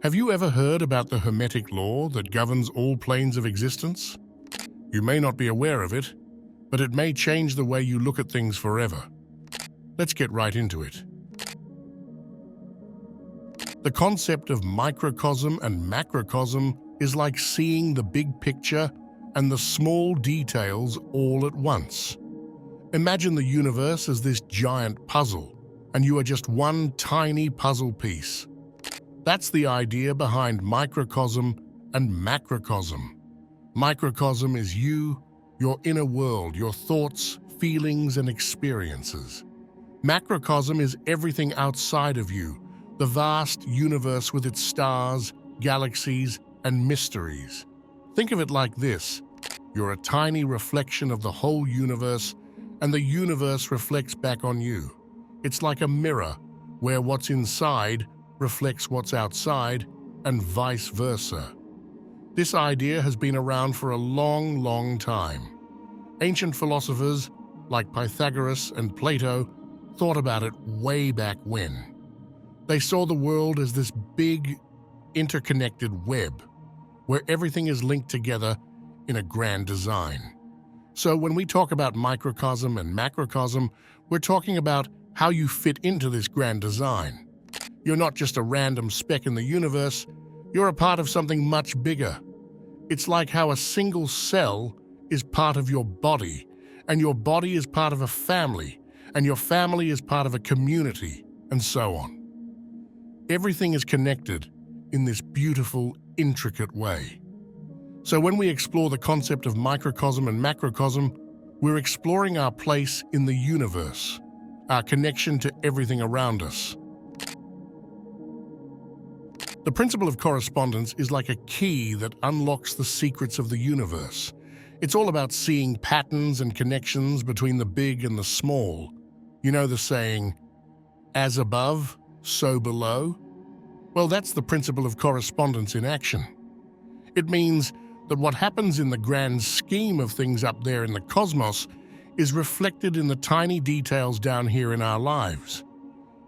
Have you ever heard about the Hermetic Law that governs all planes of existence? You may not be aware of it, but it may change the way you look at things forever. Let's get right into it. The concept of microcosm and macrocosm is like seeing the big picture and the small details all at once. Imagine the universe as this giant puzzle, and you are just one tiny puzzle piece. That's the idea behind microcosm and macrocosm. Microcosm is you, your inner world, your thoughts, feelings, and experiences. Macrocosm is everything outside of you, the vast universe with its stars, galaxies, and mysteries. Think of it like this. You're a tiny reflection of the whole universe, and the universe reflects back on you. It's like a mirror, where what's inside reflects what's outside, and vice versa. This idea has been around for a long, long time. Ancient philosophers, like Pythagoras and Plato, thought about it way back when. They saw the world as this big, interconnected web, where everything is linked together in a grand design. So when we talk about microcosm and macrocosm, we're talking about how you fit into this grand design. You're not just a random speck in the universe, you're a part of something much bigger. It's like how a single cell is part of your body, and your body is part of a family, and your family is part of a community, and so on. Everything is connected in this beautiful, intricate way. So when we explore the concept of microcosm and macrocosm, we're exploring our place in the universe, our connection to everything around us. The principle of correspondence is like a key that unlocks the secrets of the universe. It's all about seeing patterns and connections between the big and the small. You know the saying, as above, so below? Well, that's the principle of correspondence in action. It means that what happens in the grand scheme of things up there in the cosmos is reflected in the tiny details down here in our lives.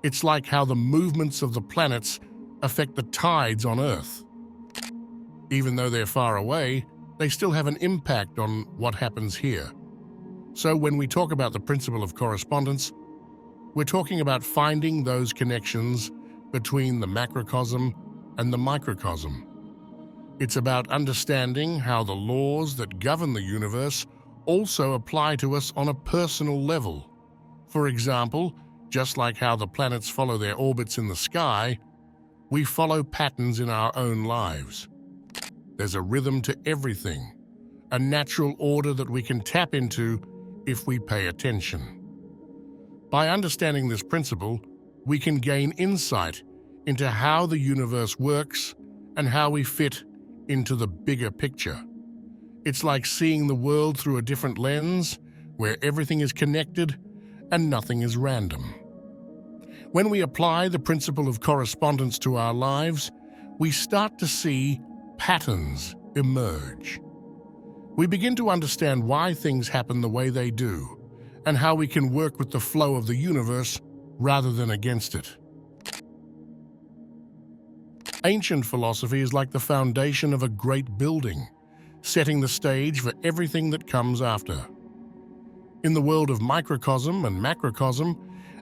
It's like how the movements of the planets affect the tides on Earth. Even though they're far away, they still have an impact on what happens here. So when we talk about the principle of correspondence, we're talking about finding those connections between the macrocosm and the microcosm. It's about understanding how the laws that govern the universe also apply to us on a personal level. For example, just like how the planets follow their orbits in the sky, we follow patterns in our own lives. There's a rhythm to everything, a natural order that we can tap into if we pay attention. By understanding this principle, we can gain insight into how the universe works and how we fit into the bigger picture. It's like seeing the world through a different lens, where everything is connected and nothing is random. When we apply the principle of correspondence to our lives, we start to see patterns emerge. We begin to understand why things happen the way they do, and how we can work with the flow of the universe rather than against it. Ancient philosophy is like the foundation of a great building, setting the stage for everything that comes after. In the world of microcosm and macrocosm,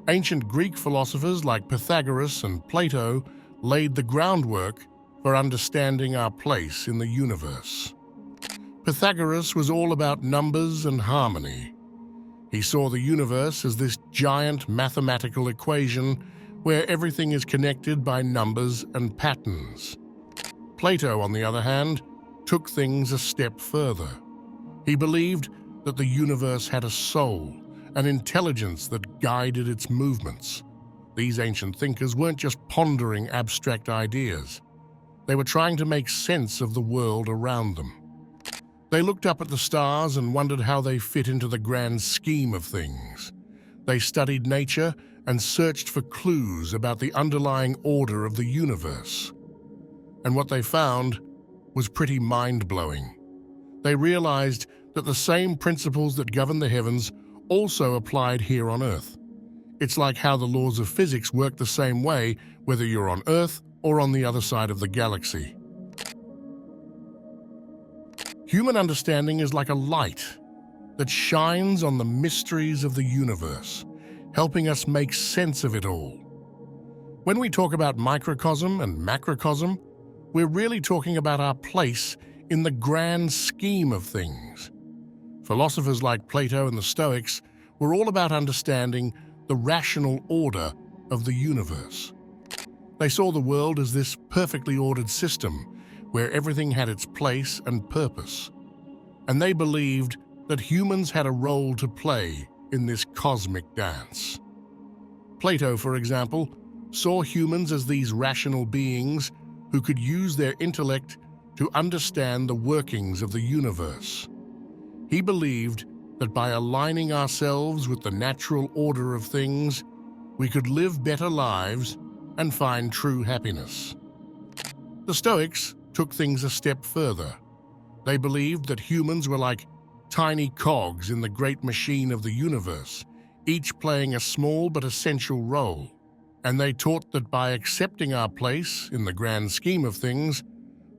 ancient Greek philosophers like Pythagoras and Plato laid the groundwork for understanding our place in the universe. Pythagoras was all about numbers and harmony. He saw the universe as this giant mathematical equation where everything is connected by numbers and patterns. Plato, on the other hand, took things a step further. He believed that the universe had a soul, an intelligence that guided its movements. These ancient thinkers weren't just pondering abstract ideas. They were trying to make sense of the world around them. They looked up at the stars and wondered how they fit into the grand scheme of things. They studied nature and searched for clues about the underlying order of the universe. And what they found was pretty mind-blowing. They realized that the same principles that govern the heavens also applied here on Earth. It's like how the laws of physics work the same way whether you're on Earth or on the other side of the galaxy. Human understanding is like a light that shines on the mysteries of the universe, helping us make sense of it all. When we talk about microcosm and macrocosm, we're really talking about our place in the grand scheme of things. Philosophers like Plato and the Stoics were all about understanding the rational order of the universe. They saw the world as this perfectly ordered system where everything had its place and purpose. And they believed that humans had a role to play in this cosmic dance. Plato, for example, saw humans as these rational beings who could use their intellect to understand the workings of the universe. He believed that by aligning ourselves with the natural order of things, we could live better lives and find true happiness. The Stoics took things a step further. They believed that humans were like tiny cogs in the great machine of the universe, each playing a small but essential role. And they taught that by accepting our place in the grand scheme of things,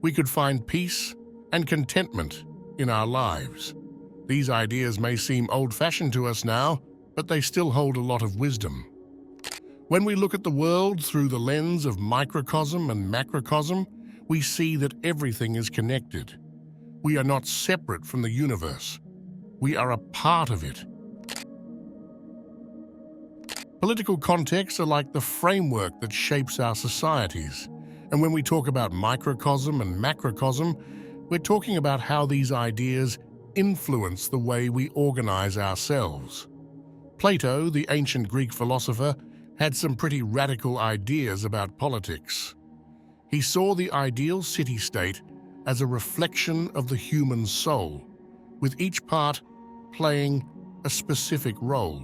we could find peace and contentment in our lives. These ideas may seem old-fashioned to us now, but they still hold a lot of wisdom. When we look at the world through the lens of microcosm and macrocosm, we see that everything is connected. We are not separate from the universe. We are a part of it. Political contexts are like the framework that shapes our societies. And when we talk about microcosm and macrocosm, we're talking about how these ideas influence the way we organize ourselves. Plato, the ancient Greek philosopher, had some pretty radical ideas about politics. He saw the ideal city-state as a reflection of the human soul, with each part playing a specific role.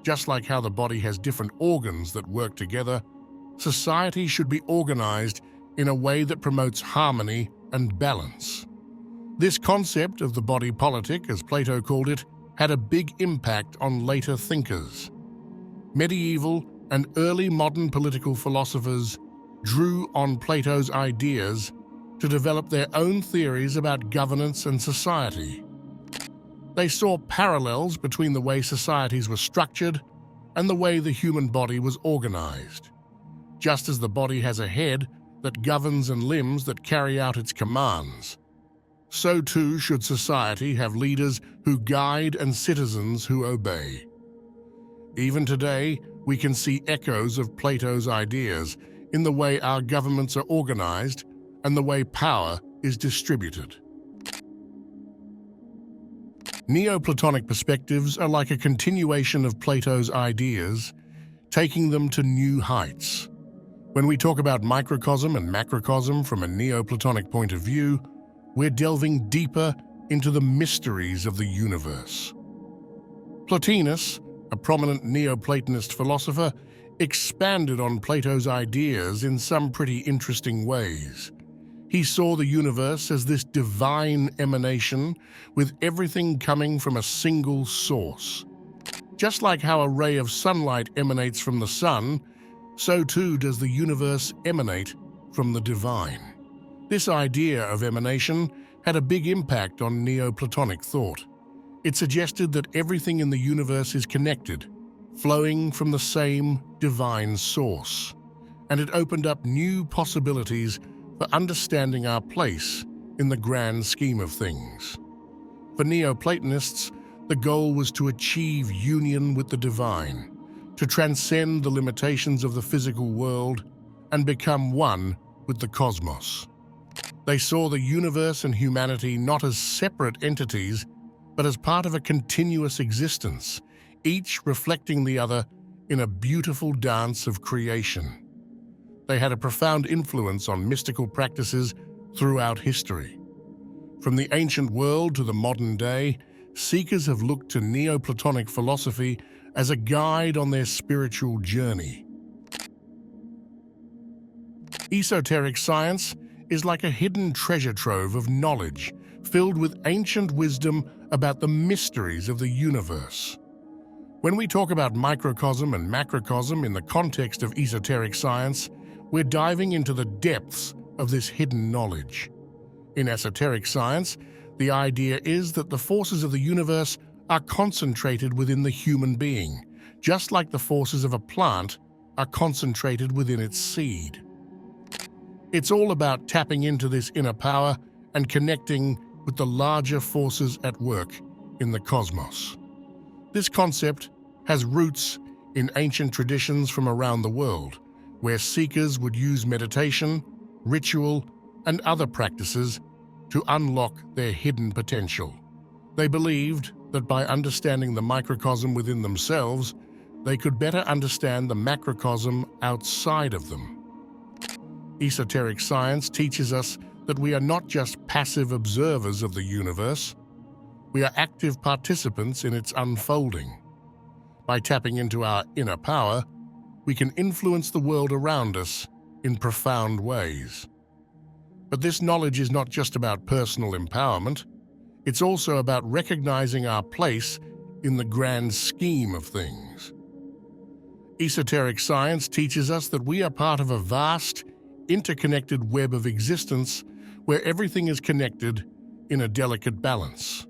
Just like how the body has different organs that work together, society should be organized in a way that promotes harmony and balance. This concept of the body politic, as Plato called it, had a big impact on later thinkers. Medieval and early modern political philosophers drew on Plato's ideas to develop their own theories about governance and society. They saw parallels between the way societies were structured and the way the human body was organized. Just as the body has a head that governs and limbs that carry out its commands, so too should society have leaders who guide and citizens who obey. Even today, we can see echoes of Plato's ideas in the way our governments are organized and the way power is distributed. Neoplatonic perspectives are like a continuation of Plato's ideas, taking them to new heights. When we talk about microcosm and macrocosm from a Neoplatonic point of view, we're delving deeper into the mysteries of the universe. Plotinus, a prominent Neoplatonist philosopher, expanded on Plato's ideas in some pretty interesting ways. He saw the universe as this divine emanation with everything coming from a single source. Just like how a ray of sunlight emanates from the sun, so too does the universe emanate from the divine. This idea of emanation had a big impact on Neoplatonic thought. It suggested that everything in the universe is connected, flowing from the same divine source. And it opened up new possibilities for understanding our place in the grand scheme of things. For Neoplatonists, the goal was to achieve union with the divine, to transcend the limitations of the physical world and become one with the cosmos. They saw the universe and humanity not as separate entities, but as part of a continuous existence, each reflecting the other in a beautiful dance of creation. They had a profound influence on mystical practices throughout history. From the ancient world to the modern day, seekers have looked to Neoplatonic philosophy as a guide on their spiritual journey. Esoteric science is like a hidden treasure trove of knowledge filled with ancient wisdom about the mysteries of the universe. When we talk about microcosm and macrocosm in the context of esoteric science, we're diving into the depths of this hidden knowledge. In esoteric science, the idea is that the forces of the universe are concentrated within the human being, just like the forces of a plant are concentrated within its seed. It's all about tapping into this inner power and connecting with the larger forces at work in the cosmos. This concept has roots in ancient traditions from around the world, where seekers would use meditation, ritual, and other practices to unlock their hidden potential. They believed that by understanding the microcosm within themselves, they could better understand the macrocosm outside of them. Esoteric science teaches us that we are not just passive observers of the universe, we are active participants in its unfolding. By tapping into our inner power, we can influence the world around us in profound ways. But this knowledge is not just about personal empowerment, it's also about recognizing our place in the grand scheme of things. Esoteric science teaches us that we are part of a vast, interconnected web of existence where everything is connected in a delicate balance.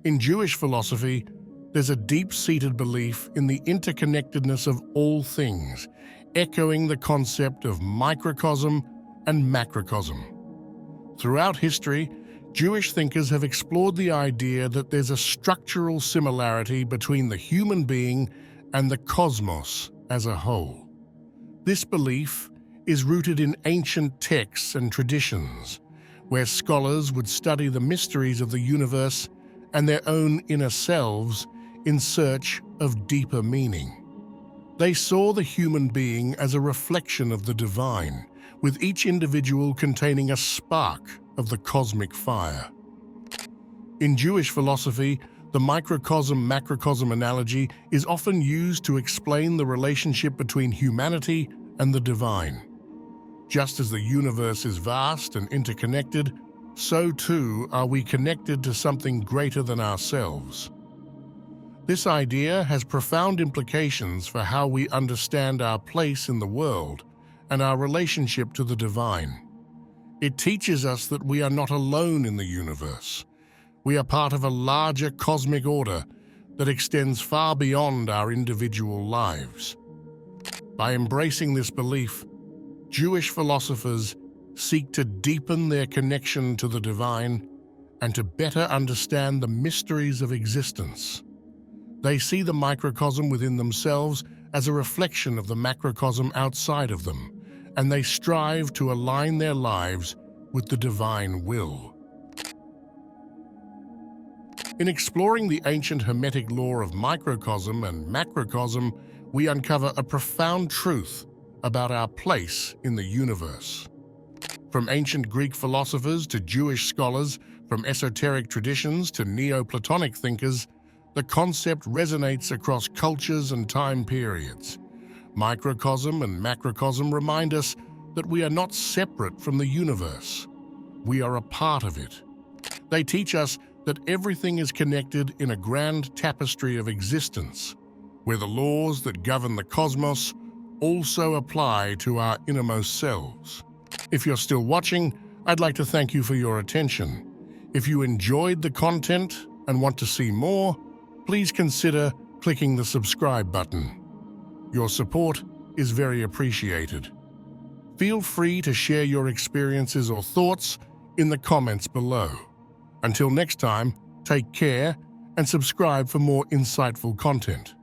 In Jewish philosophy, there's a deep-seated belief in the interconnectedness of all things, echoing the concept of microcosm and macrocosm. Throughout history, Jewish thinkers have explored the idea that there's a structural similarity between the human being and the cosmos as a whole. This belief is rooted in ancient texts and traditions, where scholars would study the mysteries of the universe and their own inner selves in search of deeper meaning. They saw the human being as a reflection of the divine, with each individual containing a spark of the cosmic fire. In Jewish philosophy, the microcosm-macrocosm analogy is often used to explain the relationship between humanity and the divine. Just as the universe is vast and interconnected, so too are we connected to something greater than ourselves. This idea has profound implications for how we understand our place in the world and our relationship to the divine. It teaches us that we are not alone in the universe. We are part of a larger cosmic order that extends far beyond our individual lives. By embracing this belief, Jewish philosophers seek to deepen their connection to the divine and to better understand the mysteries of existence. They see the microcosm within themselves as a reflection of the macrocosm outside of them, and they strive to align their lives with the divine will. In exploring the ancient Hermetic Law of microcosm and macrocosm, we uncover a profound truth about our place in the universe. From ancient Greek philosophers to Jewish scholars, from esoteric traditions to Neoplatonic thinkers, the concept resonates across cultures and time periods. Microcosm and macrocosm remind us that we are not separate from the universe. We are a part of it. They teach us that everything is connected in a grand tapestry of existence, where the laws that govern the cosmos also apply to our innermost selves. If you're still watching, I'd like to thank you for your attention. If you enjoyed the content and want to see more, please consider clicking the subscribe button. Your support is very appreciated. Feel free to share your experiences or thoughts in the comments below. Until next time, take care and subscribe for more insightful content.